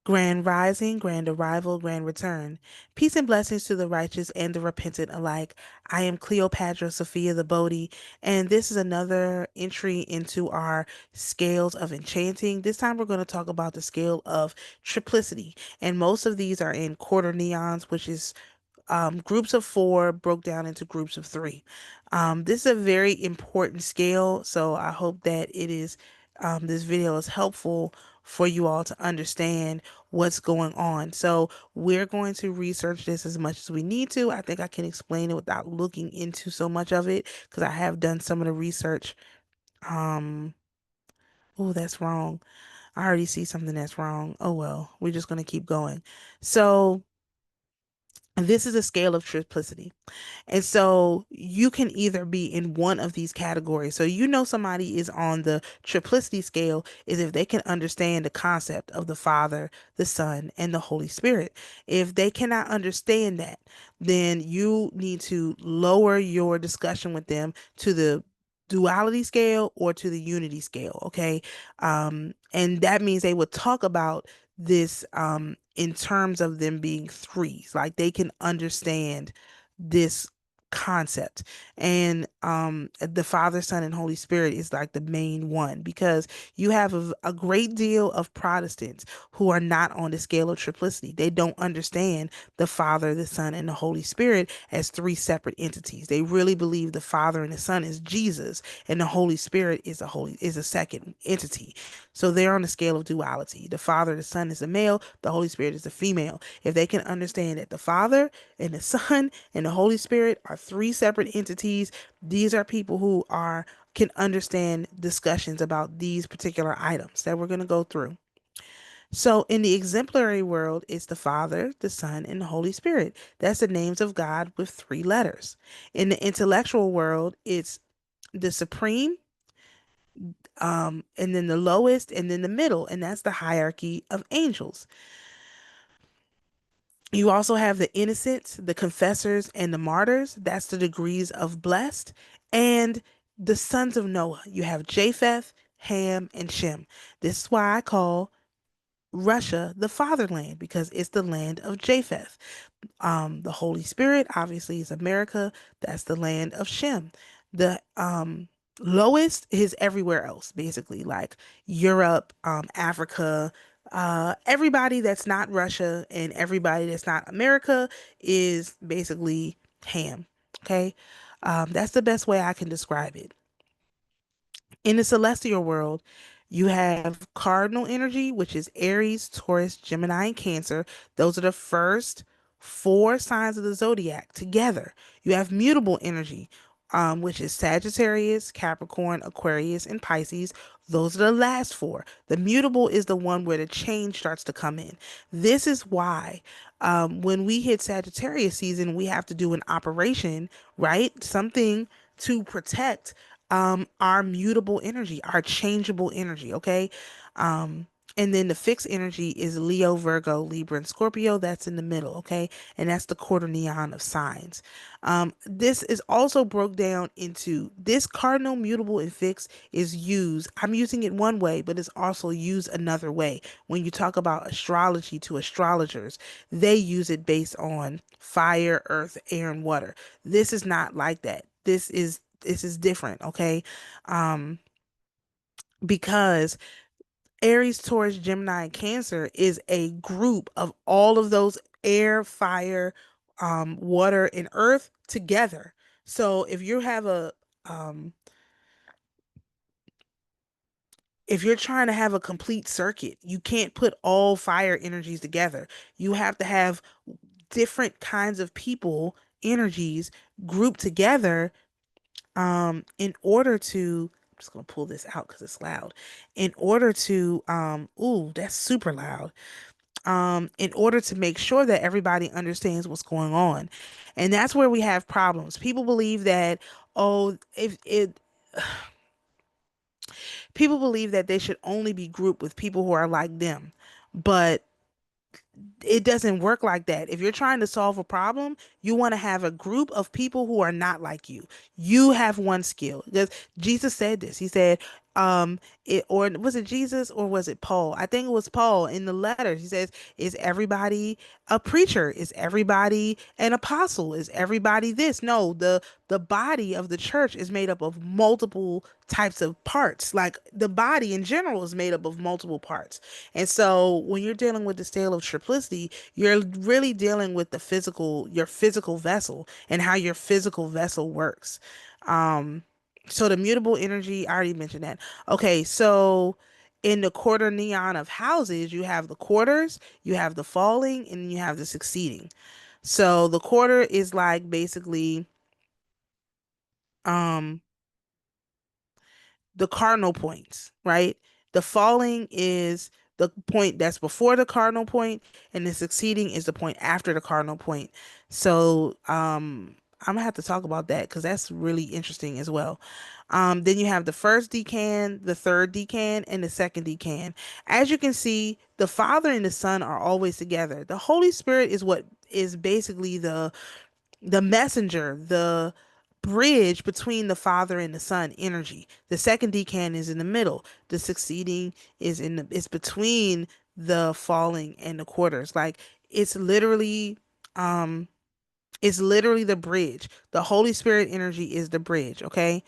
Grand rising, grand arrival, grand return. Peace and blessings to the righteous and the repentant alike. I am Cleopadra Sophia the Bodhi, and this is another entry into our scales of enchanting. This time we're going to talk about the scale of triplicity, and most of these are in quarter neons, which is groups of four broke down into groups of three. This is a very important scale, so I hope that this video is helpful for you all to understand what's going on. So we're going to research this as much as we need to. I think I can explain it without looking into so much of it because I have done some of the research. Um, oh, that's wrong. I already see something that's wrong. Oh well, we're just going to keep going. So this is a scale of triplicity. And so you can either be in one of these categories. So you know somebody is on the triplicity scale is if they can understand the concept of the Father, the Son, and the Holy Spirit. If they cannot understand that, then you need to lower your discussion with them to the duality scale or to the unity scale, okay? And that means they would talk about this in terms of them being threes, like they can understand this concept. And the Father, Son, and Holy Spirit is like the main one because you have a great deal of Protestants who are not on the scale of triplicity. They don't understand the Father, the Son, and the Holy Spirit as three separate entities. They really believe the Father and the Son is Jesus and the Holy Spirit is a second entity. So they're on the scale of duality. The Father, the Son is a male, the Holy Spirit is a female. If they can understand that the Father and the Son and the Holy Spirit are three separate entities, these are people who are can understand discussions about these particular items that we're going to go through. So in the exemplary world, it's the Father, the Son, and the Holy Spirit. That's the names of God with three letters. In the intellectual world, it's the supreme, and then the lowest, and then the middle, and that's the hierarchy of angels. You also have the innocents, the confessors, and the martyrs. That's the degrees of blessed. And the sons of Noah. You have Japheth, Ham, and Shem. This is why I call Russia the fatherland because it's the land of Japheth. The Holy Spirit obviously is America. That's the land of Shem. The lowest is everywhere else, basically, like Europe, Africa. Everybody that's not Russia and everybody that's not America is basically Ham. Okay. That's the best way I can describe it. In the celestial world, you have cardinal energy, which is Aries, Taurus, Gemini, and Cancer. Those are the first four signs of the zodiac together. You have mutable energy, which is Sagittarius, Capricorn, Aquarius, and Pisces. Those are the last four. The mutable is the one where the change starts to come in. This is why when we hit Sagittarius season, we have to do an operation, right? Something to protect our mutable energy, our changeable energy, okay? And then the fixed energy is Leo, Virgo, Libra, and Scorpio. That's in the middle, okay? And that's the quarter neon of signs. This is also broke down into this cardinal, mutable, and fixed is used. I'm using it one way, but it's also used another way. When you talk about astrology to astrologers, they use it based on fire, earth, air, and water. This is not like that. This is different, okay? Um, because Aries, Taurus, Gemini, and Cancer is a group of all of those air, fire, water, and earth together. So um, if you're trying to have a complete circuit, you can't put all fire energies together. You have to have different kinds of people, energies grouped together in order to I'm just gonna pull this out because it's loud. In order to ooh, that's super loud. In order to make sure that everybody understands what's going on. And that's where we have problems. People believe that, oh, if it people believe that they should only be grouped with people who are like them. But it doesn't work like that. If you're trying to solve a problem, you want to have a group of people who are not like you. You have one skill. Because Jesus said this. He said, it, or was it Jesus or was it Paul? I think it was Paul in the letter. He says, is everybody a preacher? Is everybody an apostle? Is everybody this? No, the body of the church is made up of multiple types of parts. Like the body in general is made up of multiple parts. And so when you're dealing with the scale of triplicity, you're really dealing with the physical, your physical vessel and how your physical vessel works. Um, so the mutable energy, I already mentioned that. Okay, so in the quarter neon of houses, you have the quarters, you have the falling, and you have the succeeding. So the quarter is like basically um the cardinal points, right? The falling is the point that's before the cardinal point, and the succeeding is the point after the cardinal point. So I'm gonna have to talk about that because that's really interesting as well. Then you have the first decan, the third decan, and the second decan. As you can see, the Father and the Son are always together. The Holy Spirit is what is basically the messenger, the bridge between the Father and the Son energy. The second decan is in the middle. The succeeding is between the falling and the quarters. Like it's literally um it's literally the bridge. The Holy Spirit energy is the bridge, okay?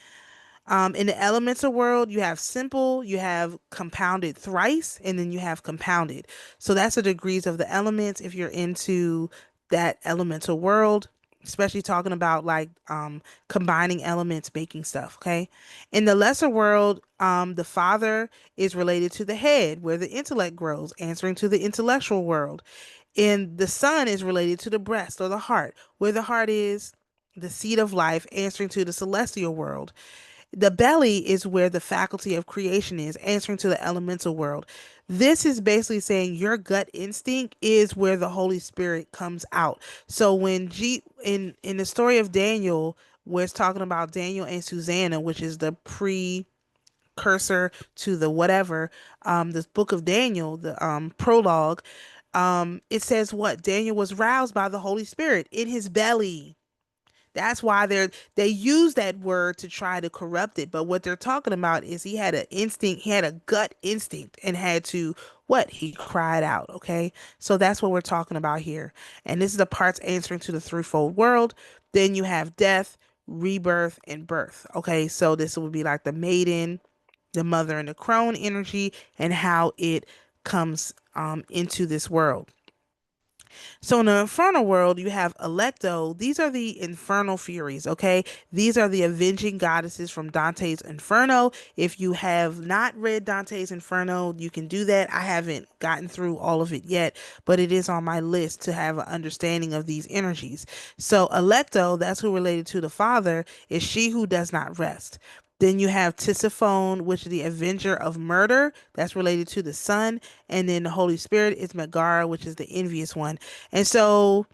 In the elemental world, you have simple, you have compounded thrice, and then you have compounded. So that's the degrees of the elements if you're into that elemental world, especially talking about like combining elements, making stuff, okay? In the lesser world, the father is related to the head, where the intellect grows, answering to the intellectual world. And the son is related to the breast or the heart, where the heart is the seat of life, answering to the celestial world. The belly is where the faculty of creation is, answering to the elemental world. This is basically saying your gut instinct is where the Holy Spirit comes out. So when in the story of Daniel, where it's talking about Daniel and Susanna, which is the precursor to the whatever, this book of Daniel, the prologue, it says what Daniel was roused by the Holy Spirit in his belly. That's why they use that word to try to corrupt it. But what they're talking about is he had an instinct, he had a gut instinct and had to what? He cried out, okay? So that's what we're talking about here. And this is the parts answering to the threefold world. Then you have death, rebirth, and birth. Okay, so this would be like the maiden, the mother, and the crone energy and how it comes into this world. So in the infernal world, you have Electo. These are the infernal furies, okay? These are the avenging goddesses from Dante's Inferno. If you have not read Dante's Inferno, you can do that. I haven't gotten through all of it yet, but it is on my list to have an understanding of these energies. So Electo, that's who related to the father, is she who does not rest. Then you have Tisiphone, which is the avenger of murder. That's related to the son. And then the Holy Spirit is Megara, which is the envious one. And so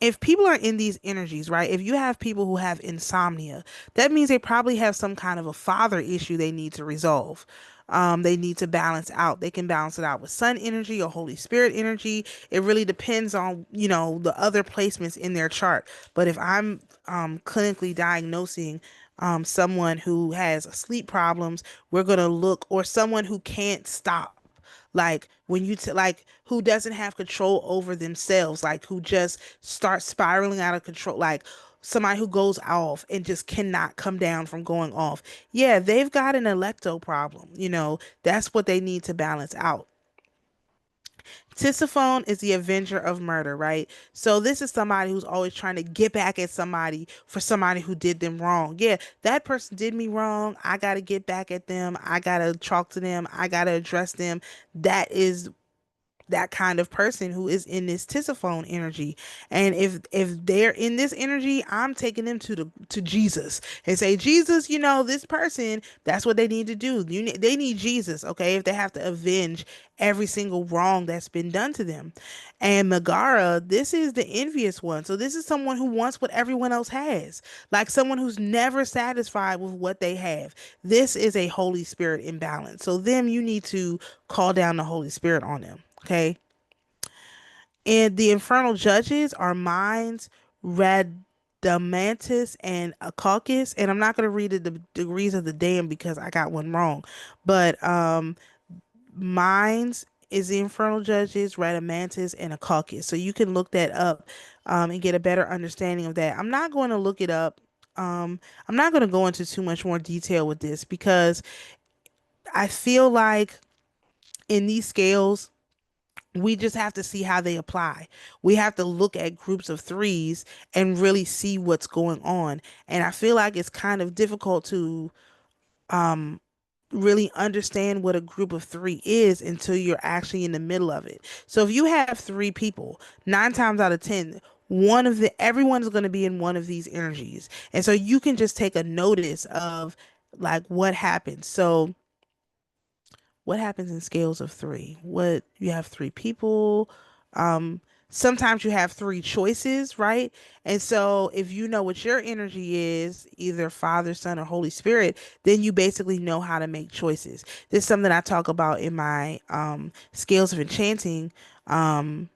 if people are in these energies, right? If you have people who have insomnia, that means they probably have some kind of a father issue they need to resolve. They need to balance out. They can balance it out with sun energy or Holy Spirit energy. It really depends on, the other placements in their chart. But if I'm clinically diagnosing someone who has sleep problems, we're going to look, or someone who can't stop, like when like who doesn't have control over themselves, like who just starts spiraling out of control, like somebody who goes off and just cannot come down from going off. Yeah, they've got an electo problem. That's what they need to balance out. Tisiphone is the avenger of murder, right? So this is somebody who's always trying to get back at somebody for somebody who did them wrong. Yeah, that person did me wrong. I got to get back at them. I got to talk to them. I got to address them. That is that kind of person who is in this Tisiphone energy. And if they're in this energy, I'm taking them to Jesus and say, Jesus, this person, that's what they need to do. They need Jesus, okay? If they have to avenge every single wrong that's been done to them. And Megara, this is the envious one. So this is someone who wants what everyone else has, like someone who's never satisfied with what they have. This is a Holy Spirit imbalance. So them, you need to call down the Holy Spirit on them. Okay. And the infernal judges are Minds, Radamantis, and a caucus. And I'm not going to read the degrees of the damn because I got one wrong. But Minds is the infernal judges, Radamantis, and a caucus. So you can look that up and get a better understanding of that. I'm not going to look it up. I'm not going to go into too much more detail with this because I feel like in these scales, we just have to see how they apply. We have to look at groups of threes and really see what's going on. And I feel like it's kind of difficult to really understand what a group of three is until you're actually in the middle of it. So if you have three people, 9 times out of 10, one of the everyone's going to be in one of these energies. And so you can just take a notice of like what happens. So what happens in scales of three? What you have three people. Um, Sometimes you have three choices, right? And so if you know what your energy is, either Father, Son, or Holy Spirit, then you basically know how to make choices. This is something I talk about in my scales of enchanting. Um,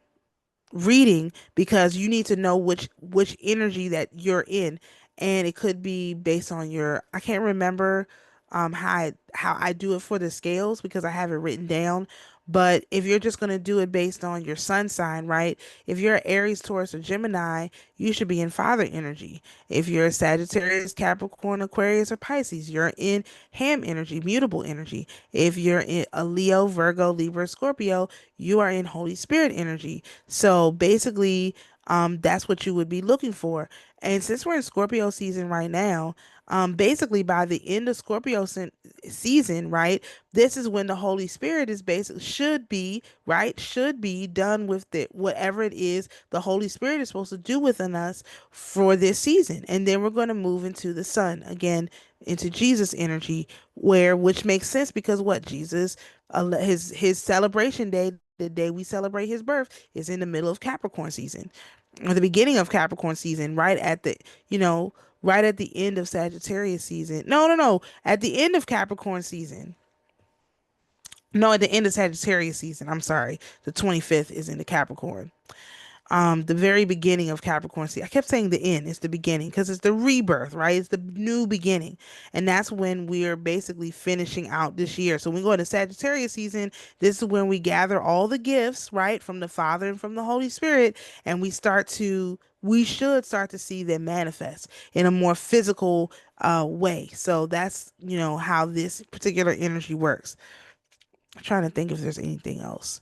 Reading because you need to know which energy that you're in, and it could be based on your, I can't remember how I do it for the scales because I have it written down. But if you're just going to do it based on your sun sign, right? If you're Aries, Taurus, or Gemini, you should be in father energy. If you're a Sagittarius, Capricorn, Aquarius, or Pisces, you're in ham energy, mutable energy. If you're in a Leo, Virgo, Libra, Scorpio, you are in Holy Spirit energy. So basically, that's what you would be looking for. And since we're in Scorpio season right now, basically by the end of season, right, this is when the Holy Spirit is basically should be, right, should be done with the whatever it is the Holy Spirit is supposed to do within us for this season. And then we're going to move into the sun again, into Jesus energy, where which makes sense because what Jesus, his celebration day, the day we celebrate his birth, is in the middle of Capricorn season, or the beginning of Capricorn season, right at the, you know, right at the end of Sagittarius season. No, no, no, at the end of Capricorn season. No, at the end of Sagittarius season. I'm sorry. The 25th is in the Capricorn. The very beginning of Capricorn season. I kept saying the end, it's the beginning because it's the rebirth, right? It's the new beginning. And that's when we're basically finishing out this year. So when we go into Sagittarius season, this is when we gather all the gifts, right, from the Father and from the Holy Spirit, and we should start to see them manifest in a more physical way. So that's, how this particular energy works. I'm trying to think if there's anything else.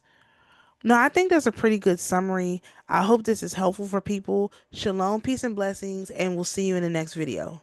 No, I think that's a pretty good summary. I hope this is helpful for people. Shalom, peace, and blessings, and we'll see you in the next video.